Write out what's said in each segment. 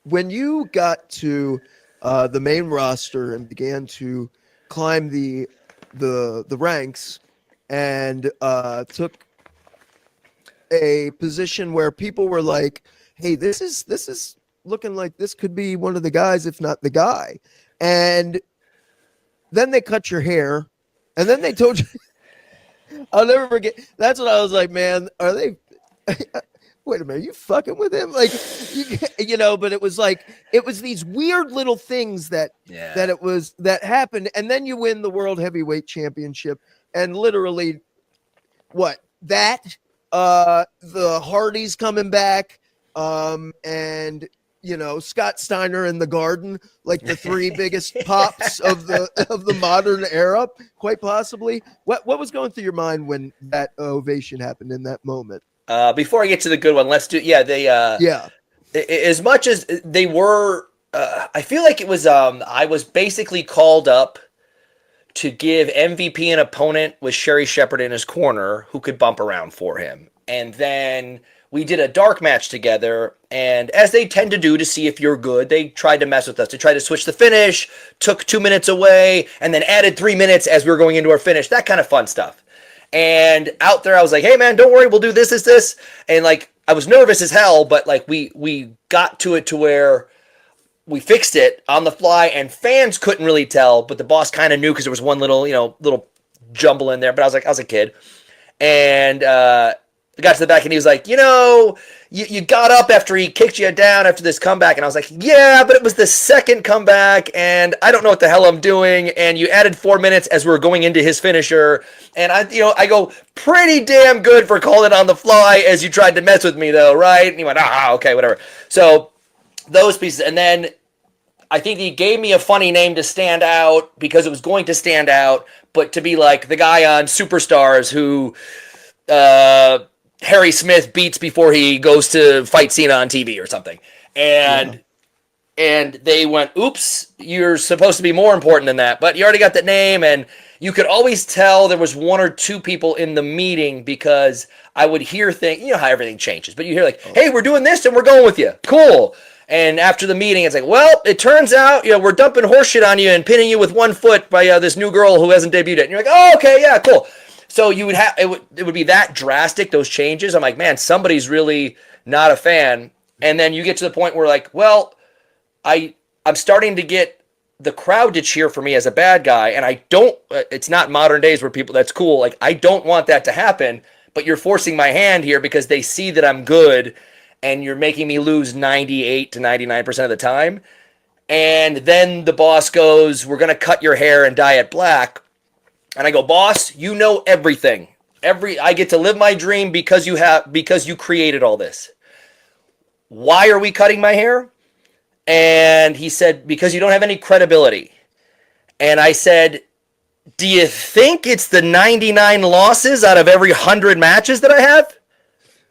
when you got to the main roster and began to climb the ranks and took a position where people were like, "Hey, this is looking like this could be one of the guys, if not the guy," and then they cut your hair, and then they told you. I'll never forget. That's what I was like, man. Are they? Wait a minute, are you fucking with him? Like, but it was like, it was these weird little things that happened. And then you win the World Heavyweight Championship. And literally the Hardys coming back, and Scott Steiner in the Garden, like the three biggest pops of the modern era, quite possibly. What was going through your mind when that ovation happened in that moment? Before I get to the good one, let's do as much as they were, I feel like it was, I was basically called up to give MVP an opponent with Sherry Shepherd in his corner who could bump around for him. And then we did a dark match together, and as they tend to do to see if you're good, they tried to mess with us. They tried to switch the finish, took 2 minutes away, and then added 3 minutes as we were going into our finish. That kind of fun stuff. And out there, I was like, "Hey, man, don't worry, we'll do this." And, like, I was nervous as hell, but, like, we got to it to where we fixed it on the fly, and fans couldn't really tell, but the boss kind of knew because there was one little jumble in there. But I was a kid. And I got to the back, and he was like, you got up after he kicked you down after this comeback. And I was like, yeah, but it was the second comeback, and I don't know what the hell I'm doing. And you added 4 minutes as we were going into his finisher. And I go, pretty damn good for calling it on the fly as you tried to mess with me, though, right? And he went, okay, whatever. So those pieces. And then I think he gave me a funny name to stand out because it was going to stand out, but to be like the guy on Superstars who Harry Smith beats before he goes to fight Cena on TV or something. And they went, oops, you're supposed to be more important than that. But you already got that name, and you could always tell there was one or two people in the meeting because I would hear things, you know how everything changes, but you hear like, hey, we're doing this and we're going with you. Cool. And after the meeting, it's like, well, it turns out, we're dumping horse shit on you and pinning you with 1 foot by this new girl who hasn't debuted yet. And you're like, oh, okay, yeah, cool. So you would have it would be that drastic, those changes. I'm like, man, somebody's really not a fan. And then you get to the point where like, well, I'm starting to get the crowd to cheer for me as a bad guy, and I don't. It's not modern days where people that's cool. Like I don't want that to happen, but you're forcing my hand here because they see that I'm good, and you're making me lose 98 to 99% of the time. And then the boss goes, "We're gonna cut your hair and dye it black." And I go, boss, you know everything. I get to live my dream because you created all this. Why are we cutting my hair? And he said, because you don't have any credibility. And I said, do you think it's the 99 losses out of every 100 matches that I have?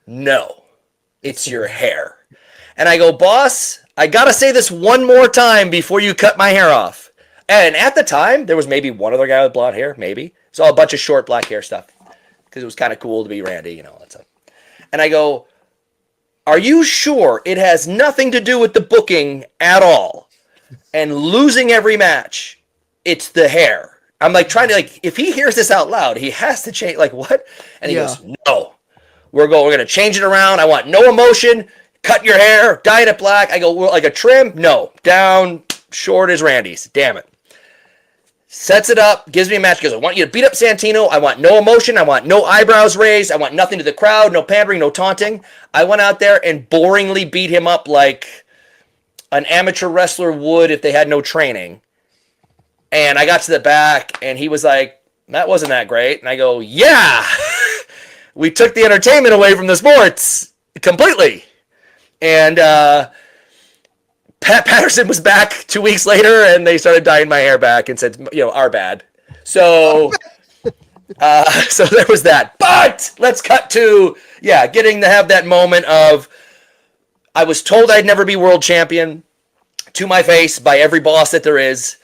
No, it's your hair. And I go, boss, I got to say this one more time before you cut my hair off. And at the time, there was maybe one other guy with blonde hair, maybe. It's all a bunch of short black hair stuff because it was kind of cool to be Randy, all that stuff. And I go, are you sure it has nothing to do with the booking at all? And losing every match, it's the hair. I'm like trying to if he hears this out loud, he has to change. Like what? And he goes, no, we're going to change it around. I want no emotion. Cut your hair, dye it black. I go, well, like a trim? No, down short as Randy's. Damn it. Sets it up, gives me a match, goes, I want you to beat up Santino. I want no emotion. I want no eyebrows raised. I want nothing to the crowd, no pandering, no taunting. I went out there and boringly beat him up like an amateur wrestler would if they had no training. And I got to the back, and he was like, that wasn't that great. And I go, yeah, we took the entertainment away from the sports completely. And Pat Patterson was back 2 weeks later, and they started dyeing my hair back and said, our bad. So, so there was that. But let's cut to, getting to have that moment of, I was told I'd never be world champion to my face by every boss that there is,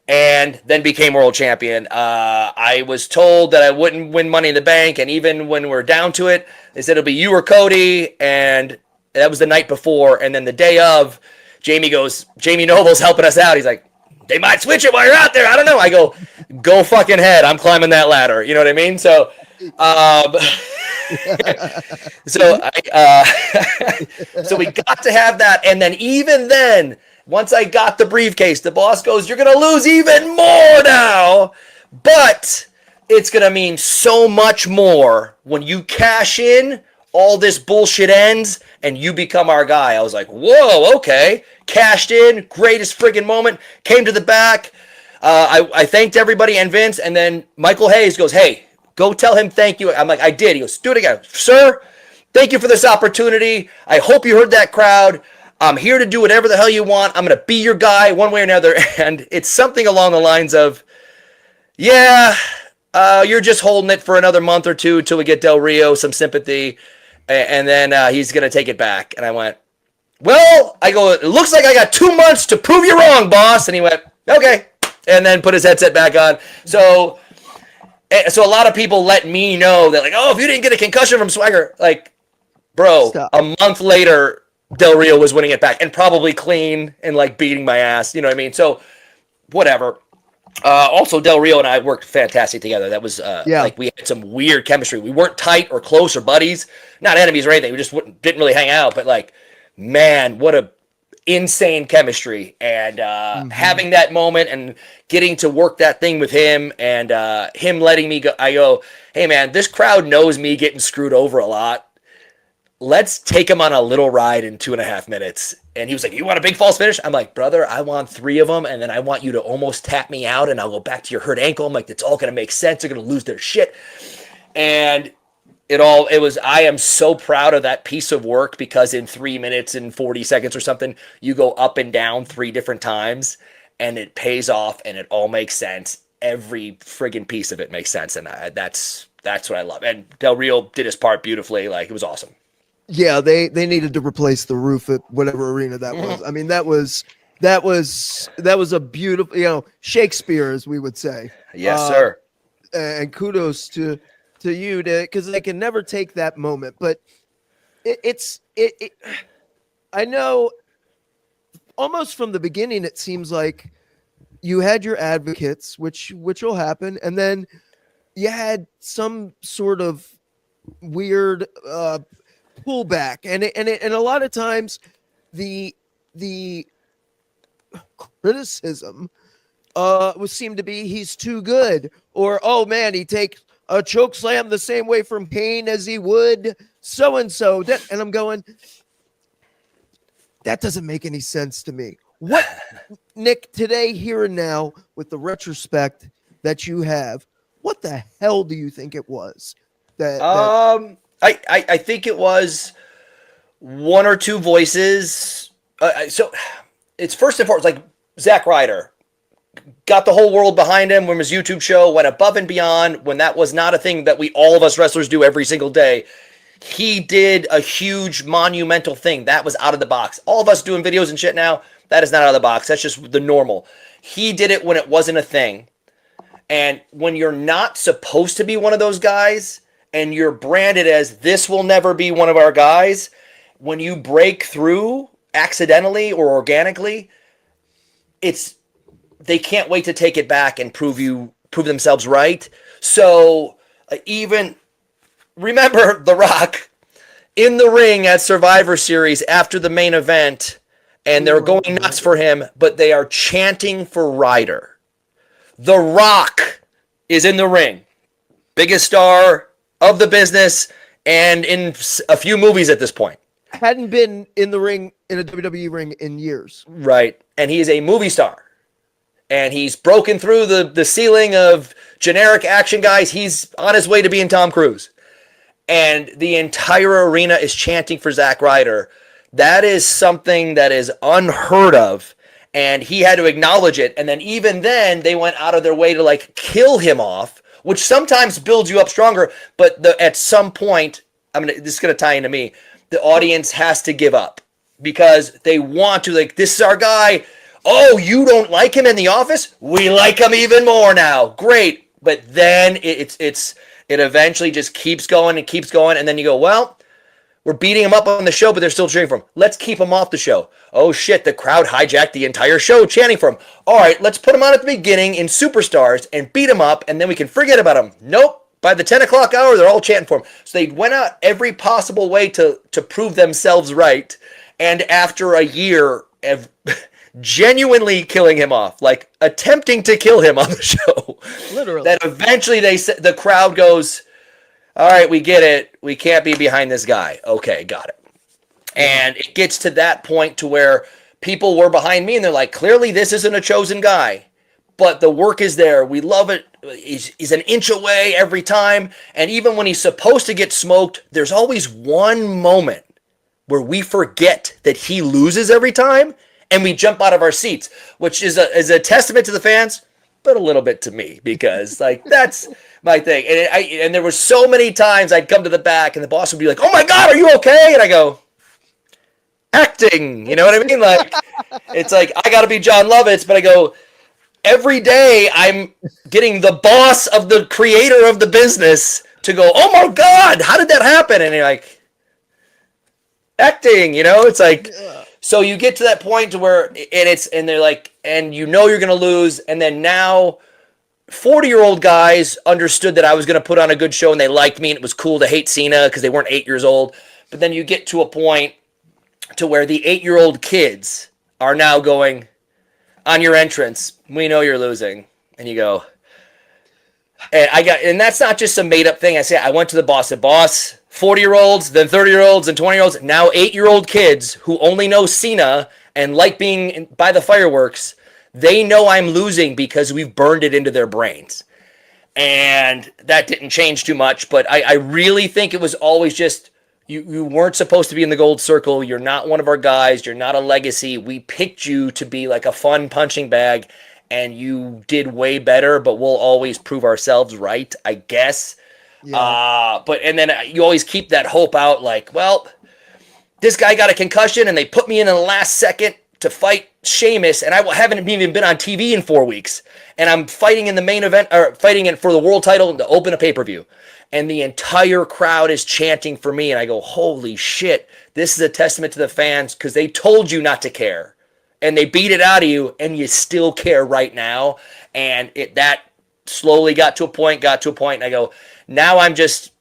and then became world champion. I was told that I wouldn't win Money in the Bank, and even when we're down to it, they said it'll be you or Cody, and that was the night before, and then the day of, Jamie Noble's helping us out. He's like, they might switch it while you're out there. I don't know. I go fucking head. I'm climbing that ladder. You know what I mean? So, so we got to have that. And then even then, once I got the briefcase, the boss goes, you're going to lose even more now. But it's going to mean so much more when you cash in, all this bullshit ends, and you become our guy. I was like, whoa, okay. Cashed in, greatest friggin' moment. Came to the back. I thanked everybody and Vince, and then Michael Hayes goes, hey, go tell him thank you. I'm like, I did. He goes, do it again. Sir, thank you for this opportunity. I hope you heard that crowd. I'm here to do whatever the hell you want. I'm going to be your guy one way or another. And it's something along the lines of, yeah, you're just holding it for another month or two till we get Del Rio some sympathy. And then he's going to take it back. And I went, well, I go, it looks like I got 2 months to prove you wrong, boss. And he went, okay. And then put his headset back on. So a lot of people let me know that, like, oh, if you didn't get a concussion from Swagger, like, bro, Stop. A month later, Del Rio was winning it back and probably clean and, like, beating my ass. You know what I mean? So, whatever. Also, Del Rio and I worked fantastic together. That was, like, we had some weird chemistry. We weren't tight or close or buddies. Not enemies or anything. We just didn't really hang out. But, like, man, what a insane chemistry. And having that moment and getting to work that thing with him and him letting me go, I go, hey, man, this crowd knows me getting screwed over a lot. Let's take him on a little ride in 2.5 minutes. And he was like, you want a big false finish? I'm like, brother, I want 3 of them. And then I want you to almost tap me out and I'll go back to your hurt ankle. I'm like, it's all going to make sense. They're going to lose their shit. And I am so proud of that piece of work because in 3 minutes and 40 seconds or something, you go up and down 3 different times and it pays off and it all makes sense. Every friggin' piece of it makes sense. And that's what I love. And Del Rio did his part beautifully. Like, it was awesome. Yeah, they needed to replace the roof at whatever arena that was. I mean, that was a beautiful, Shakespeare, as we would say. Yes, sir. And kudos to you, because they can never take that moment. But I know almost from the beginning, it seems like you had your advocates, which will happen, and then you had some sort of weird pullback, and a lot of times the criticism seemed to be he's too good, or oh man, he takes a choke slam the same way from Kane as he would so and so, and I'm going, that doesn't make any sense to me. What, Nick, today, here and now, with the retrospect that you have, what the hell do you think it was that I think it was 1 or 2 voices. So it's first and foremost, like Zack Ryder got the whole world behind him when his YouTube show went above and beyond when that was not a thing that all of us wrestlers do every single day. He did a huge monumental thing. That was out of the box. All of us doing videos and shit now, that is not out of the box. That's just the normal. He did it when it wasn't a thing. And when you're not supposed to be one of those guys, and you're branded as this will never be one of our guys, when you break through accidentally or organically, they can't wait to take it back and prove themselves right. So even remember The Rock in the ring at Survivor Series after the main event, and they're going nuts for him, but they are chanting for Ryder. The Rock is in the ring, biggest star of the business, and in a few movies at this point. Hadn't been in the ring, in a WWE ring, in years. Right. And he is a movie star. And he's broken through the ceiling of generic action guys. He's on his way to being Tom Cruise. And the entire arena is chanting for Zack Ryder. That is something that is unheard of. And he had to acknowledge it. And then even then, they went out of their way to, like, kill him off, which sometimes builds you up stronger, but at some point, this is going to tie into me, the audience has to give up because they want to, like, this is our guy. Oh, you don't like him in The Office? We like him even more now. Great. But then it eventually just keeps going and keeps going, and then you go, well, We're beating him up on the show, but they're still cheering for him. Let's keep him off the show. Oh shit, the crowd hijacked the entire show chanting for him. All right, let's put him on at the beginning in Superstars and beat him up, and then we can forget about him. Nope. By the 10 o'clock hour, they're all chanting for him. So they went out every possible way to prove themselves right. And after a year of genuinely killing him off, like attempting to kill him on the show, Literally, that eventually the crowd goes, all right, we get it. We can't be behind this guy. Okay, got it. And it gets to that point to where people were behind me and they're like, clearly this isn't a chosen guy, but the work is there. We love it. He's an inch away every time. And even when he's supposed to get smoked, there's always one moment where we forget that he loses every time and we jump out of our seats, which is a testament to the fans, but a little bit to me, because like that's my thing. And there were so many times I'd come to the back and the boss would be like, "Oh my God, are you okay?" And I go, "Acting," you know what I mean? Like it's like I got to be John Lovitz, but I go, every day I'm getting the boss of the creator of the business to go, "Oh my God, how did that happen?" And you're like, acting, you know? It's like, so you get to that point to where, and they're like, and you know you're going to lose, and then now 40-year-old guys understood that I was going to put on a good show, and they liked me, and it was cool to hate Cena because they weren't 8 years old. But then you get to a point to where the 8-year-old kids are now going, on your entrance, we know you're losing. And you go, and that's not just some made-up thing. I went to the boss, said, "Boss, 40-year-olds, then 30-year-olds, and 20-year-olds, now 8-year-old kids who only know Cena and like being by the fireworks, they know I'm losing because we've burned it into their brains." And that didn't change too much, but I really think it was always just, you weren't supposed to be in the gold circle. You're not one of our guys. You're not a legacy. We picked you to be like a fun punching bag, and you did way better, but we'll always prove ourselves right, I guess. Yeah. And then you always keep that hope out, like, well, this guy got a concussion and they put me in the last second to fight Sheamus, and I haven't even been on TV in 4 weeks, and I'm fighting in the main event, or fighting in for the world title to open a pay-per-view, and the entire crowd is chanting for me, and I go, holy shit, this is a testament to the fans, because they told you not to care, and they beat it out of you, and you still care right now. And that slowly got to a point, and I go, now I'm just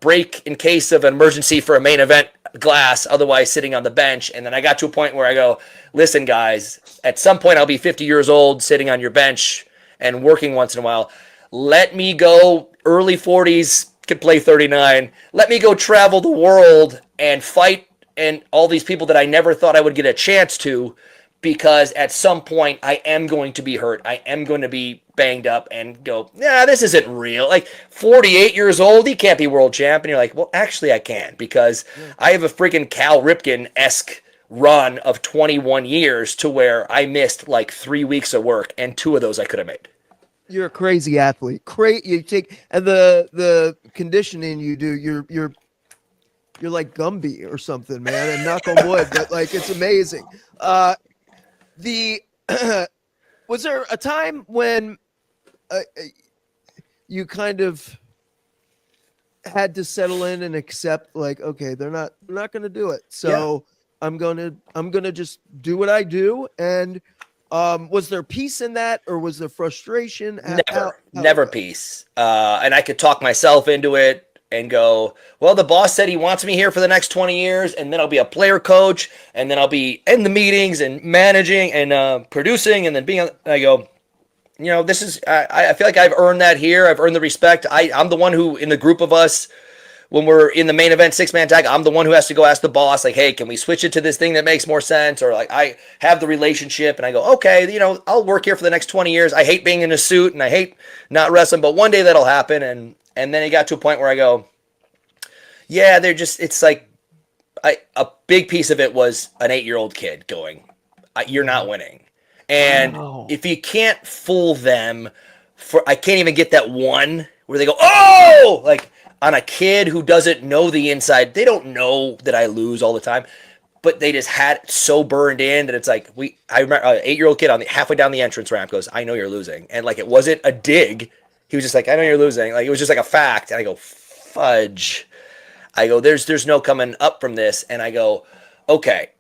break in case of an emergency for a main event glass, otherwise sitting on the bench. And then I got to a point where I go, listen, guys, at some point I'll be 50 years old sitting on your bench and working once in a while. Let me go early 40s, could play 39. Let me go travel the world and fight and all these people that I never thought I would get a chance to, because at some point I am going to be hurt. I am going to be banged up and go, nah, this isn't real. Like 48 years old, he can't be world champ. And you're like, well, actually I can, because I have a freaking Cal Ripken-esque run of 21 years to where I missed like 3 weeks of work, and 2 of those I could have made. You're a crazy athlete. You take, and the conditioning you do, you're like Gumby or something, man, and knock on wood, but like it's amazing. Was there a time when you kind of had to settle in and accept, like, okay, they're not going to do it, so yeah, I'm gonna just do what I do? And was there peace in that, or was there frustration? Never peace. And I could talk myself into it and go, well, the boss said he wants me here for the next 20 years, and then I'll be a player coach, and then I'll be in the meetings and managing and producing, and then being on. I go, you know, this is, I feel like I've earned that here. I've earned the respect. I'm the one who, in the group of us, when we're in the main event 6-man tag, I'm the one who has to go ask the boss, like, hey, can we switch it to this thing that makes more sense? Or like, I have the relationship, and I go, okay, you know, I'll work here for the next 20 years. I hate being in a suit, and I hate not wrestling, but one day that'll happen. And then it got to a point where I go, yeah, they're just, it's like, a big piece of it was an 8-year-old kid going, you're not winning. And if you can't fool them, I can't even get that one where they go, oh, like on a kid who doesn't know the inside. They don't know that I lose all the time, but they just had it so burned in that it's like, I remember an 8-year-old kid halfway down the entrance ramp goes, I know you're losing. And like, it wasn't a dig. He was just like, I know you're losing. Like, it was just like a fact. And I go, fudge. I go, there's no coming up from this. And I go, okay,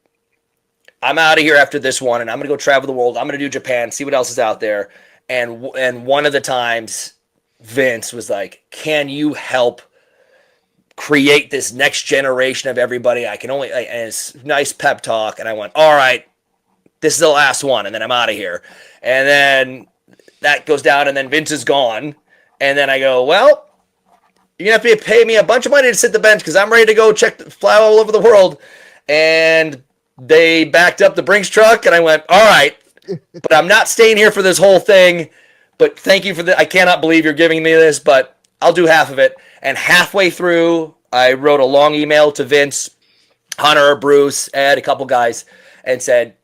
I'm out of here after this one, and I'm gonna go travel the world. I'm gonna do Japan, see what else is out there. And one of the times, Vince was like, "Can you help create this next generation of everybody? I can only," and it's nice pep talk. And I went, "All right, this is the last one, and then I'm out of here." And then that goes down, and then Vince is gone. And then I go, "Well, you're gonna have to pay me a bunch of money to sit the bench because I'm ready to go fly all over the world." And they backed up the Brinks truck, and I went, "All right, but I'm not staying here for this whole thing. But thank you for I cannot believe you're giving me this, but I'll do half of it." And halfway through, I wrote a long email to Vince, Hunter, Bruce, Ed, a couple guys, and said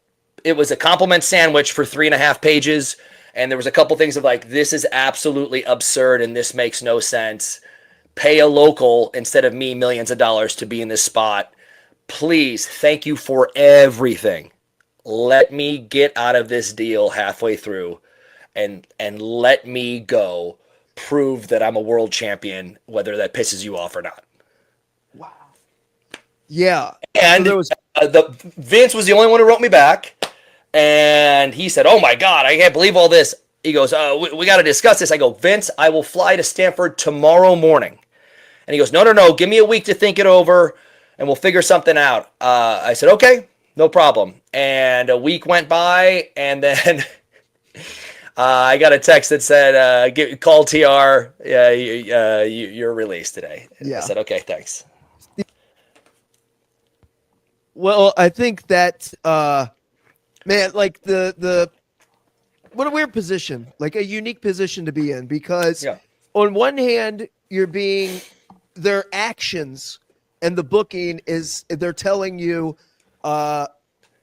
it was a compliment sandwich for 3.5 pages. And there was a couple things of like, this is absolutely absurd and this makes no sense. Pay a local instead of me millions of dollars to be in this spot. Please, thank you for everything. Let me get out of this deal halfway through and let me go prove that I'm a world champion, whether that pisses you off or not. Wow. Yeah. And so Vince was the only one who wrote me back. And he said, "Oh my God, I can't believe all this." He goes, we got to discuss this. I go, "Vince, I will fly to Stanford tomorrow morning." And he goes, no, give me a week to think it over and we'll figure something out. I said, "Okay, no problem." And a week went by, and then I got a text that said, "Call TR. You're released today." And Yeah. I said, "Okay, thanks." Well, I think that, man, like what a weird position, like a unique position to be in, because on one hand, their actions and the booking is, they're telling you,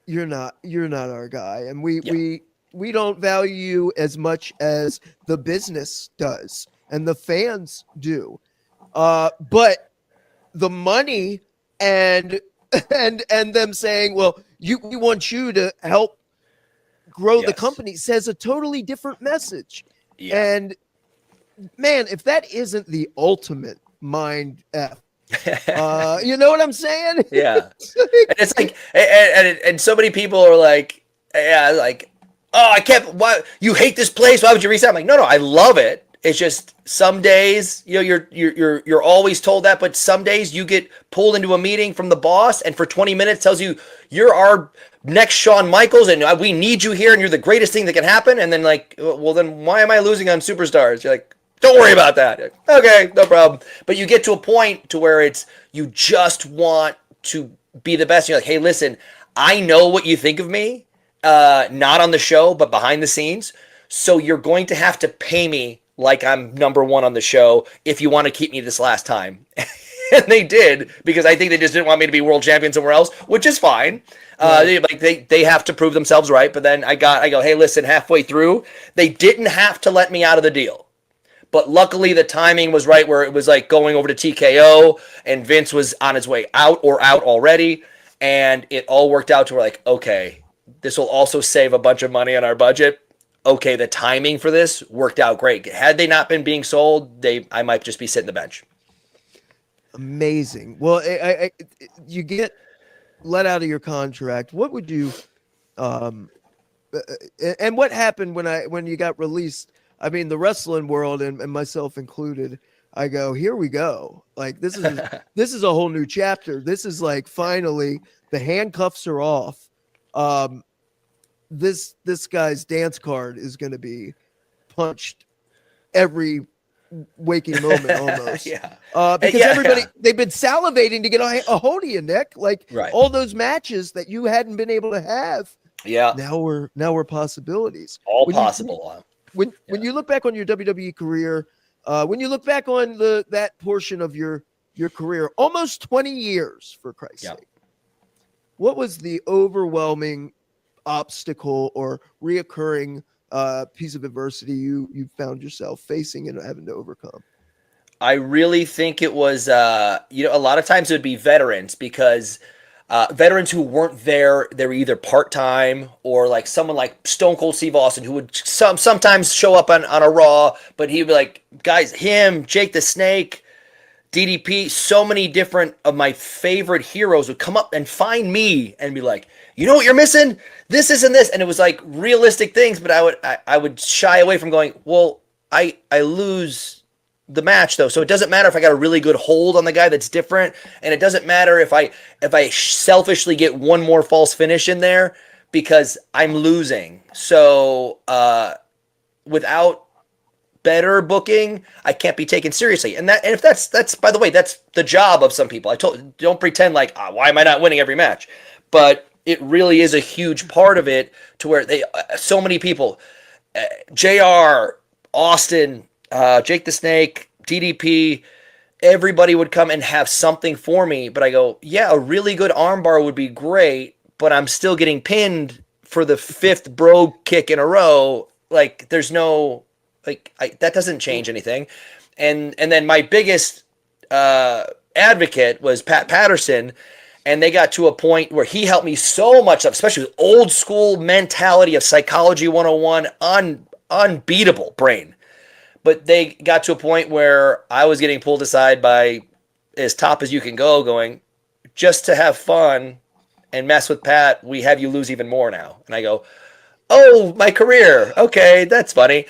you're not our guy. And we don't value you as much as the business does and the fans do. But the money and them saying, "Well, we want you to help grow the company," says a totally different message. Yeah. And man, if that isn't the ultimate mind F, you know what I'm saying? Yeah. And it's like, and so many people are like, like, "Oh, I can't, why you hate this place? Why would you resign?" I'm like, no, I love it. It's just some days, you're always told that, but some days you get pulled into a meeting from the boss and for 20 minutes tells you you're our next Shawn Michaels and we need you here and you're the greatest thing that can happen. And then like, well, then why am I losing on Superstars? You're like, "Don't worry about that." Like, "Okay, no problem." But you get to a point to where you just want to be the best. You're like, "Hey, listen, I know what you think of me, not on the show, but behind the scenes. So you're going to have to pay me like I'm number one on the show if you want to keep me this last time." And they did, because I think they just didn't want me to be world champion somewhere else, which is fine. They have to prove themselves right. But then I go, "Hey, listen, halfway through, they didn't have to let me out of the deal. But luckily the timing was right where it was like going over to TKO and Vince was on his way out or out already. And it all worked out to where like, okay, this will also save a bunch of money on our budget. Okay, the timing for this worked out great. Had they not been being sold, I might just be sitting the bench." Amazing. Well, you get let out of your contract. What would you, and what happened when you got released? I mean, the wrestling world and myself included, I go, here we go. Like this is a whole new chapter. This is like, finally the handcuffs are off. This guy's dance card is going to be punched every waking moment almost. Because everybody, they've been salivating to get a hold of you, Nick. Like all those matches that you hadn't been able to have. Yeah. Now we're possibilities. All possible. When you look back on your WWE career, when you look back on that portion of your career, almost 20 years for Christ's sake, what was the overwhelming obstacle or reoccurring piece of adversity you found yourself facing and having to overcome? I really think it was, a lot of times it would be veterans, because veterans who weren't there, they were either part-time or like someone like Stone Cold Steve Austin, who would sometimes show up on a Raw, but he'd be like, guys, him, Jake the Snake, DDP, so mmany different of my favorite heroes would come up and find me and be like, you know what you're missing? This isn't this. And it was like realistic things, but I would shy away from going, well, I lose the match though. So it doesn't matter if I got a really good hold on the guy that's different. And it doesn't matter if I selfishly get one more false finish in there because I'm losing. So without better booking, I can't be taken seriously. And if that's by the way, that's the job of some people. Don't pretend like, why am I not winning every match? But it really is a huge part of it to where so many people, JR, Austin, Jake the Snake, DDP, everybody would come and have something for me. But I go, yeah, a really good armbar would be great, but I'm still getting pinned for the 5th bro kick in a row. Like there's no, that doesn't change anything. And then my biggest advocate was Pat Patterson, and they got to a point where he helped me so much, especially with old school mentality of psychology 101, unbeatable brain. But they got to a point where I was getting pulled aside by as top as you can go, going, just to have fun and mess with Pat, we have you lose even more now. And I go, oh, my career. Okay, that's funny.